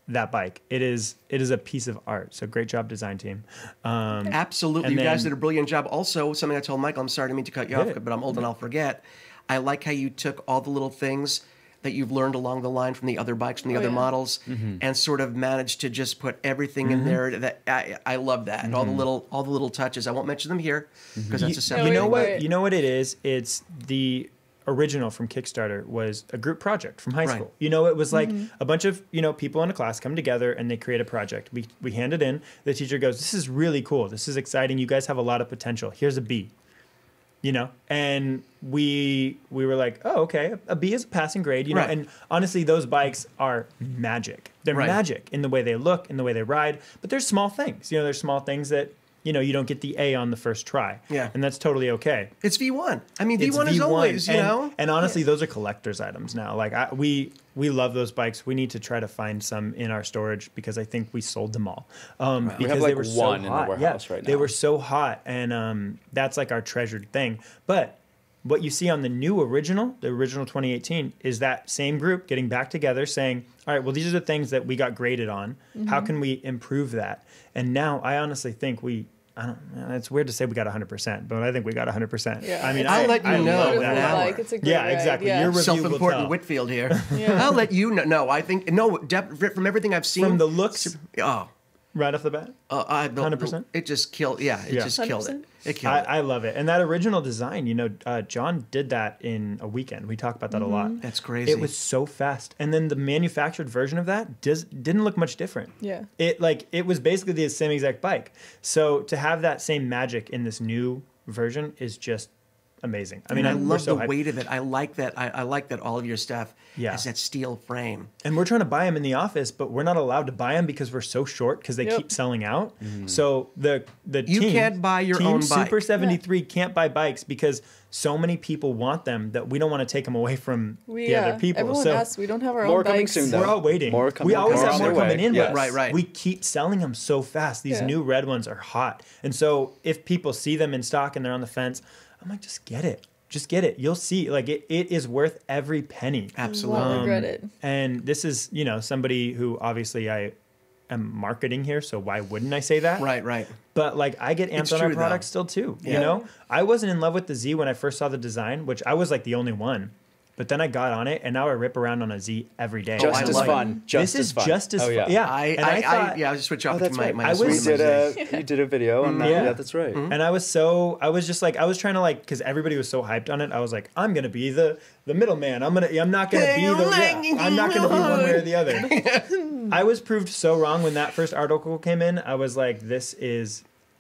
that bike. It is a piece of art. So great job, design team. Absolutely. and You guys then- did a brilliant job. Also, something I told Michael, I'm sorry to mean to cut you off, it. but I'm old and I'll forget. I like how you took all the little things that you've learned along the line from the other bikes, from the other yeah. models, and sort of managed to just put everything in there. That I love that. And all the little touches. I won't mention them here because that's a separate You know thing. what? Right. You know what it is? It's the original from Kickstarter was a group project from high Right. school. You know, it was like a bunch of people in a class come together and they create a project. We hand it in. The teacher goes, "This is really cool. This is exciting. You guys have a lot of potential. Here's a B." And we were like, "Oh, okay, a B is a passing grade." Right. And honestly, those bikes are magic. They're Right. magic in the way they look, in the way they ride. But there's small things. There's small things that you don't get the A on the first try. Yeah. And that's totally okay. It's V1. I mean, It's V1 is always, And honestly, those are collector's items now. Like we love those bikes. We need to try to find some in our storage because I think we sold them all. Because We have, they like, were so one in the hot. warehouse right They now. were so hot, and that's like our treasured thing. But what you see on the original 2018, is that same group getting back together saying, all right, well, these are the things that we got graded on. How can we improve that? And now I honestly think it's weird to say we got 100%, but I think we got 100%. Yeah. I mean, I'll let you I know love in that an hour. Like, it's a great Yeah, ride. exactly. Yeah. Your review will Self-important tell. Whitfield here. Yeah. I'll let you know. No, I think from everything I've seen From the looks, Oh, right off the bat, 100%? It just killed. Yeah, it Yeah. just killed it. 100%? It killed it. I love it. And that original design, John did that in a weekend. We talk about that a lot. That's crazy. It was so fast. And then the manufactured version of that didn't look much different. Yeah. It was basically the same exact bike. So to have that same magic in this new version is just amazing. I mean, I we're love so the hyped. weight of it. I like that. I like that all of your stuff Yeah. has that steel frame. And we're trying to buy them in the office, but we're not allowed to buy them because we're so short because they Yep. keep selling out. So the You team, can't buy your team own bike. Super 73 can't buy bikes because so many people want them that we don't want to take them away from the other people. Everyone so asks. We don't have our More own coming bikes. soon, though. we're all waiting. More coming- we always more have on more their coming way. in, Yes. but Right. we keep selling them so fast. These Yeah. new red ones are hot. And so if people see them in stock and they're on the fence, I'm like, just get it. Just get it. You'll see. Like it is worth every penny. Absolutely. Won't regret it. And this is, somebody who obviously I am marketing here, so why wouldn't I say that? Right. But like I get amped It's on our true, though. products still too. Yeah. I wasn't in love with the Z when I first saw the design, which I was like the only one. But then I got on it, and now I rip around on a Z every day. Just I as love it. fun. Just This as is fun. just as Oh, fun. yeah. Yeah. I And thought, I was switch off that's to my, right. my I Sweet was- We Mother's did Day. you did a video on that. Yeah. Yeah, that's right. And I was trying to like, because everybody was so hyped on it. I was like, I'm gonna be the middleman. I'm not gonna be I'm not gonna be one way or the other. I was proved so wrong when that first article came in. I was like,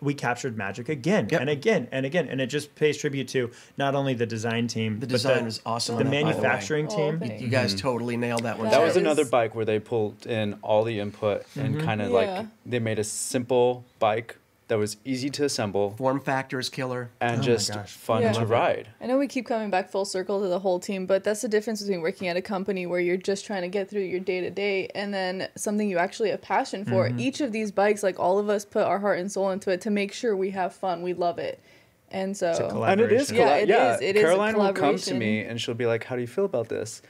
we captured magic again Yep. and again and again, and it just pays tribute to not only the design team, The but design was awesome the on that, by the way. manufacturing Oh, team. thanks. You guys totally nailed that one. That was That another is- bike where they pulled in all the input and kind of Yeah. like they made a simple bike that was easy to assemble, Form factor is killer. and Oh just my gosh. fun Yeah. to ride. I know we keep coming back full circle to the whole team, but that's the difference between working at a company where you're just trying to get through your day to day and then something you actually have passion for. Each of these bikes, like all of us put our heart and soul into it to make sure we have fun. We love it. And so, And it is, Yeah, it is. It is a Caroline will come to collaboration. me and she'll be like, "How do you feel about this?"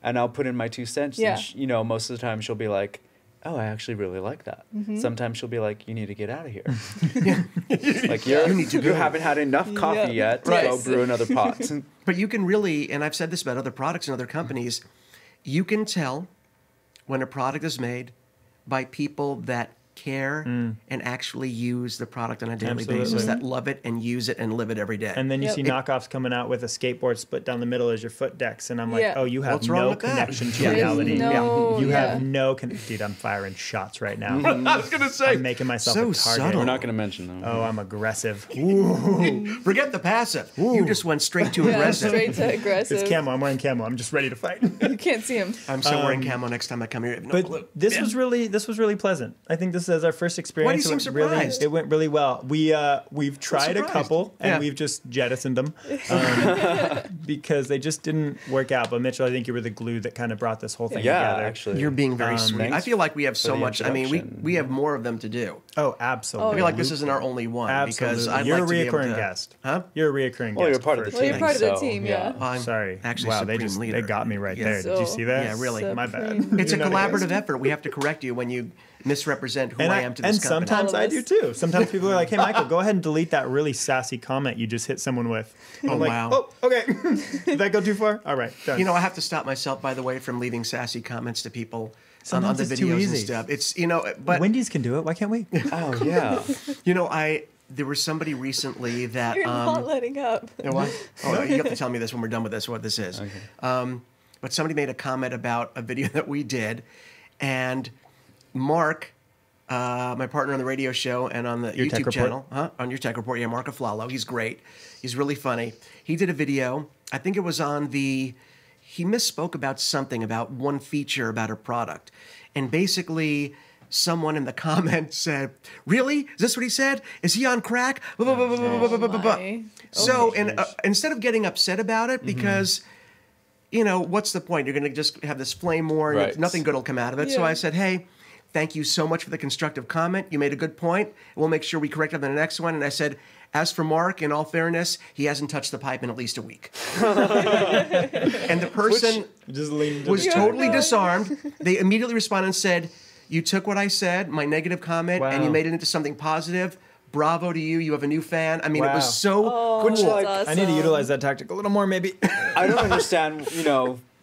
And I'll put in my 2 cents. Yeah. And you know, most of the time she'll be like, "Oh, I actually really like that." Sometimes she'll be like, "You need to get out of here." Like you haven't had enough coffee yet to go Yes. brew another pot. But you can really, and I've said this about other products and other companies, you can tell when a product is made by people that care and actually use the product on a daily basis, Absolutely. that love it and use it and live it every day. And then you Yep. see knockoffs coming out with a skateboard split down the middle as your foot decks, and I'm like, Yeah. oh, you have What's wrong no with that? connection to Yeah. reality. No, You yeah. have no dude. I'm firing shots right now. I was going to say, I'm making myself so a target. subtle. We're not going to mention them. Oh, I'm aggressive. forget the passive. You just went straight to yeah, aggressive. straight to aggressive. It's camo. I'm wearing camo. I'm just ready to fight. You can't see him. I'm still wearing camo next time I come here. I have no clue. But this was really pleasant. I think this is our first experience. Why do you seem surprised? It went really well. We've tried a surprised. couple and Yeah. we've just jettisoned them because they just didn't work out. But Mitchell, I think you were the glue that kind of brought this whole thing Yeah, together. actually. You're being very sweet. I thanks feel like we have so the much. I mean, introduction. we have more of them to do. Oh, I absolutely. feel like this isn't our only one Absolutely. because I'd You're like to a be able reoccurring to. guest. Huh? You're a reoccurring Well, guest. you're part of the for team. Well, you're part of the so, team, yeah. I'm Sorry. actually wow, they supreme leader. got me right Yeah. there. Did you see that? Yeah, really. My bad. Supreme. It's a You're not a collaborative guest. effort. We have to correct you when you misrepresent who And I am to this and company. sometimes All I of do us. too. Sometimes people are like, "Hey, Michael, go ahead and delete that really sassy comment you just hit someone with." Oh, I'm like, wow. "Oh, okay. Did that go too far? All right, done." You know, I have to stop myself, by the way, from leaving sassy comments to people on Sometimes the it's too videos and easy. stuff. It's but Wendy's can do it. Why can't we? Oh, yeah. there was somebody recently that You're not letting up. You know what? Oh, you have to tell me this when we're done with this. What this is? Okay. But somebody made a comment about a video that we did, and Mark, my partner on the radio show and on the Your Tech YouTube Report? channel, on your Tech Report, yeah, Mark Aflalo, he's great. He's really funny. He did a video. I think it was on the. He misspoke about something about one feature about a product, and basically. Someone in the comments said, "Really? Is this what he said? Is he on crack?" Blah, blah, blah, blah, blah, blah, blah, blah. my. So, instead of getting upset about it, because, what's the point? You're going to just have this flame war and Right. nothing good will come out of it. So Yeah. I said, "Hey, thank you so much for the constructive comment. You made a good point. We'll make sure we correct it on the next one." And I said, as for Mark, in all fairness, he hasn't touched the pipe in at least a week. And the person Just lean. was Yeah, totally no. disarmed. They immediately responded and said, "You took what I said, my negative comment, and you Wow. made it into something positive. Bravo to you. You have a new fan." I mean, it Wow. was so Oh, cool. that's I need to awesome. utilize that tactic a little more, maybe. I don't understand,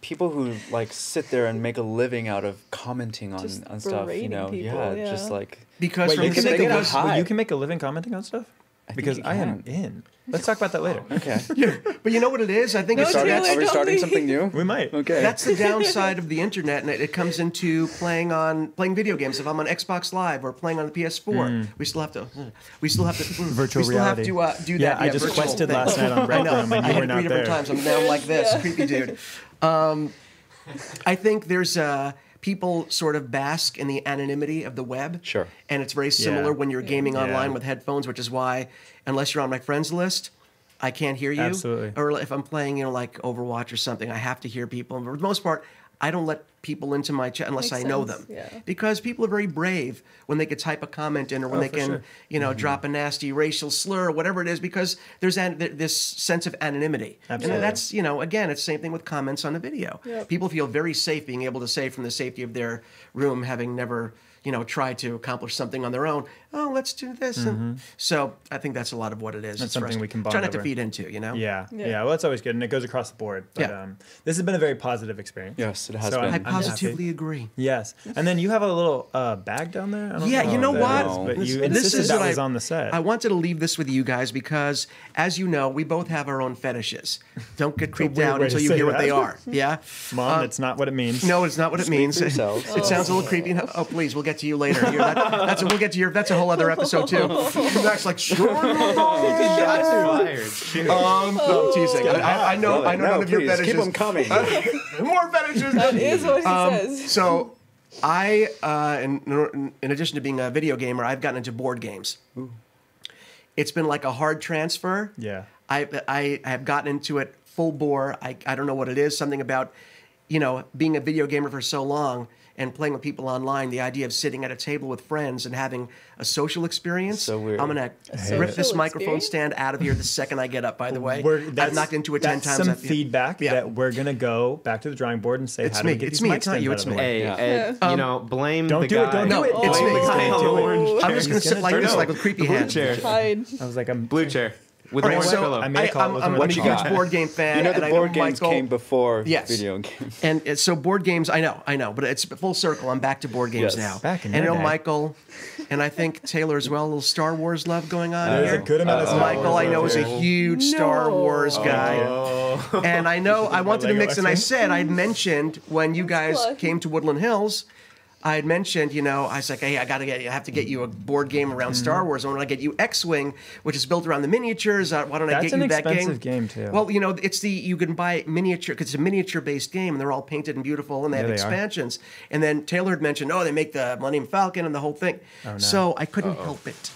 people who like sit there and make a living out of commenting on, Just on stuff, berating people, yeah. just like Because Wait, from you the can, they make a, get li- high. you can make a living commenting on stuff? Because you I am can. in. Let's talk about that later. okay. But you know what it is? I think No, it's Taylor, Are we don't starting leave. something new? We might. Okay. that's the downside of the internet, and it comes into playing video games. If I'm on Xbox Live or playing on the PS4, we still have to Virtual we still reality. have to do that. Yeah, I just virtual quested thing. last night on I Red know. Room, and I you had were it not 3 different there. times. I'm now like this, creepy dude. I think there's people sort of bask in the anonymity of the web. Sure. And it's very similar Yeah. when you're gaming Yeah. online with headphones, which is why, unless you're on my friends list, I can't hear you. Absolutely. Or if I'm playing, like Overwatch or something, I have to hear people. And for the most part, I don't let people into my chat unless Makes I know sense, them. yeah. Because people are very brave when they could type a comment in or when they for can, sure. drop a nasty racial slur or whatever it is, because there's this sense of anonymity. Absolutely. And that's, again, it's the same thing with comments on the video. Yep. People feel very safe being able to say from the safety of their room, having never, tried to accomplish something on their own. Oh, let's do this. And so I think that's a lot of what it is. That's It's for us something we can try bond not to over. feed into, Yeah. Yeah. Well, that's always good, and it goes across the board. But Yeah. this has been a very positive experience. Yes, it has So been. I I'm positively happy. agree. Yes, and then you have a little bag down there. I don't Yeah, know you know that what? is, but you This insisted is that what was on the set. I wanted to leave this with you guys because, as you know, we both have our own fetishes. Don't get creeped weird out way until to you say hear what that. they are. Yeah? Mom, that's not what it means. No, it's not what it means. for yourselves. It sounds a little creepy. Oh, please, we'll get to you later. We'll get to that's a whole other episode too. That's like sure. No, I'm teasing. I know. I know none of your please, fetishes. keep them coming. More fetishes. That is what he says. So, in addition to being a video gamer, I've gotten into board games. it's been like a hard transfer. Yeah. I have gotten into it full bore. I don't know what it is. Something about, being a video gamer for so long and playing with people online. The idea of sitting at a table with friends and having a social experience. So weird. I'm gonna rip this microphone stand out of here the second I get up. By the way, I've knocked into it 10 times. That's some feedback that we're gonna go back to the drawing board and say, it's how me. do we get It's these me. mic It's not stands you. out It's of the me. way? Blame Don't the do guy. it. Don't do it. It's me. Can't do it. I'm just gonna sit like this, like with creepy hands. Hide. I was like, I'm Blue chair. With All right, a so pillow. I made a call. I'm a huge board game fan. The and board I know games Michael, came before Yes. video games. And so board games, I know, but it's full circle. I'm back to board games Yes. now. Back in and I your know day. Michael, and I think Taylor as well. A little Star Wars love going on There's here. a good amount of Star Michael, Wars I know, love is a here. huge Star Wars guy. And I know I wanted to Lego mix, and I X-Wing? said I'd mentioned when you guys Lucky. came to Woodland Hills. I had mentioned, I was like, hey, I have to get you a board game around Star Wars. I want to get you X-Wing, which is built around the miniatures. Why don't I That's get you an that game? expensive game, too. Well, it's you can buy miniature, because it's a miniature-based game, and they're all painted and beautiful, and they have they are. expansions. And then Taylor had mentioned, they make the Millennium Falcon and the whole thing. no. So I couldn't help it.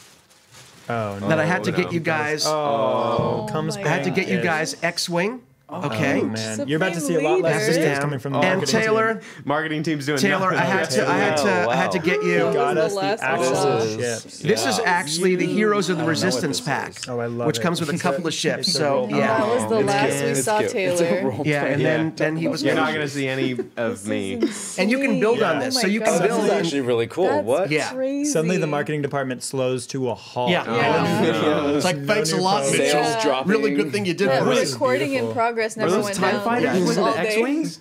Oh, no. That I had to no. get you guys. Comes my I had to get you back. guys X-Wing. Okay. Oh, man. You're about to see a lot Supreme less leader. videos coming from the And marketing Taylor, team. Marketing team's doing Taylor, nothing. I had to get you. You got was us the the last actual one. ships. This is actually the Heroes of the I don't know what Resistance this pack, is. Oh, I love which it. comes with a couple of ships. it's a So role play. yeah, That was the It's last cute. we It's saw cute. It's a Taylor. role yeah, and Yeah. then he was. You're gonna- not going to see any of me. And you can build on Yeah. this, Oh so my you God. can This build. is actually really cool. That's What? Yeah. crazy. Suddenly the marketing department slows to a halt. Yeah. It's Like, thanks a lot, posts. Mitchell. Sales dropping. Really good thing you did That for Really? us. recording in Beautiful. progress Are never those went TIE down. fighters Yes. with All the day. X-Wings?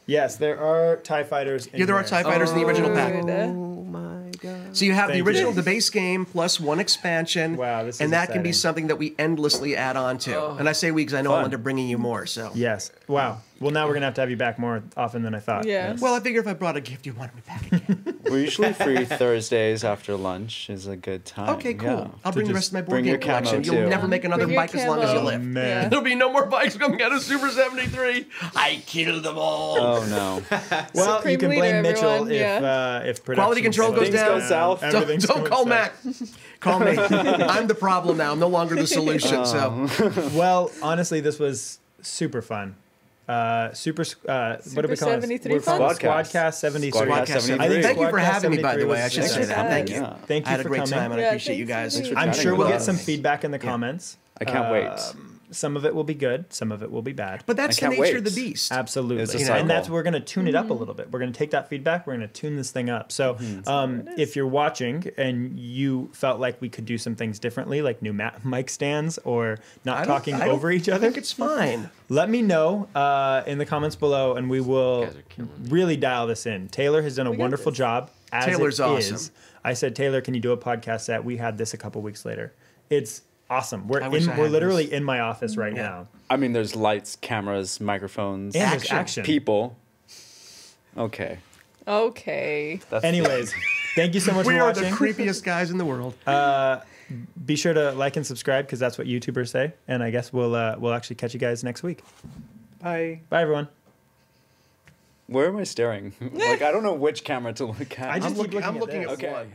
Yes, there are TIE fighters in Yeah, there are TIE fighters in the original pack. Good. Oh my god. So you have Thank the original, you. the base game, plus one expansion. Wow, this is and that can be exciting. something that we endlessly add on to. And I say we because I know I'll Fun. end up bringing you more. So Yes. Wow. Well, now we're going to have you back more often than I thought. Yeah. well, I figure if I brought a gift, you wanted me back again. We're usually free Thursdays after lunch is a good time. Okay, cool. Yeah. I'll bring the rest of my board bring game your camo, collection. You'll too. never make another Bring your bike as long as you camo. live. Man. There'll be no more bikes coming out of Super 73. I killed them all. Oh no. Well, Supreme you can blame leader, Mitchell everyone. if production Quality control goes Things down. go south. Everything's Don't going call south. Mac. Call me. I'm the problem now. I'm no longer the solution. So Well, honestly, this was super fun. What do we Super call it? 73 We're fun? called Squadcast. Squadcast 73. Squadcast 73. I think thank you for Squadcast having me, by the 73 way. I was should say that. awesome. Thank you. Yeah. Thank I you had a for great coming. time, and I Yeah, appreciate you thanks guys. for I'm chatting sure with we'll get us. some feedback in the comments. I can't wait. Some of it will be good. Some of it will be bad. But that's I the can't nature wait. of the beast. Absolutely. It's a And cycle. that's we're going to tune it up a little bit. We're going to take that feedback. We're going to tune this thing up. So if you're watching and you felt like we could do some things differently, like new mic stands or not talking I don't over each other, think it's fine. let me know in the comments below, and we will You guys are killing me. really dial this in. Taylor has done a wonderful job. As Taylor's it awesome. is. I said, Taylor, can you do a podcast set? We had this a couple weeks later. It's awesome. We're I wish I we're had literally this. in my office right now, I mean, there's lights, cameras, microphones, and there's action. people. Okay. Okay. That's Anyways, thank you so much We for are the watching. creepiest guys in the world. Be sure to like and subscribe because that's what YouTubers say. And I guess we'll actually catch you guys next week. Bye. Bye, everyone. Where am I staring? Like, I don't know which camera to look at. I just keep looking I'm at looking this. at Okay. one.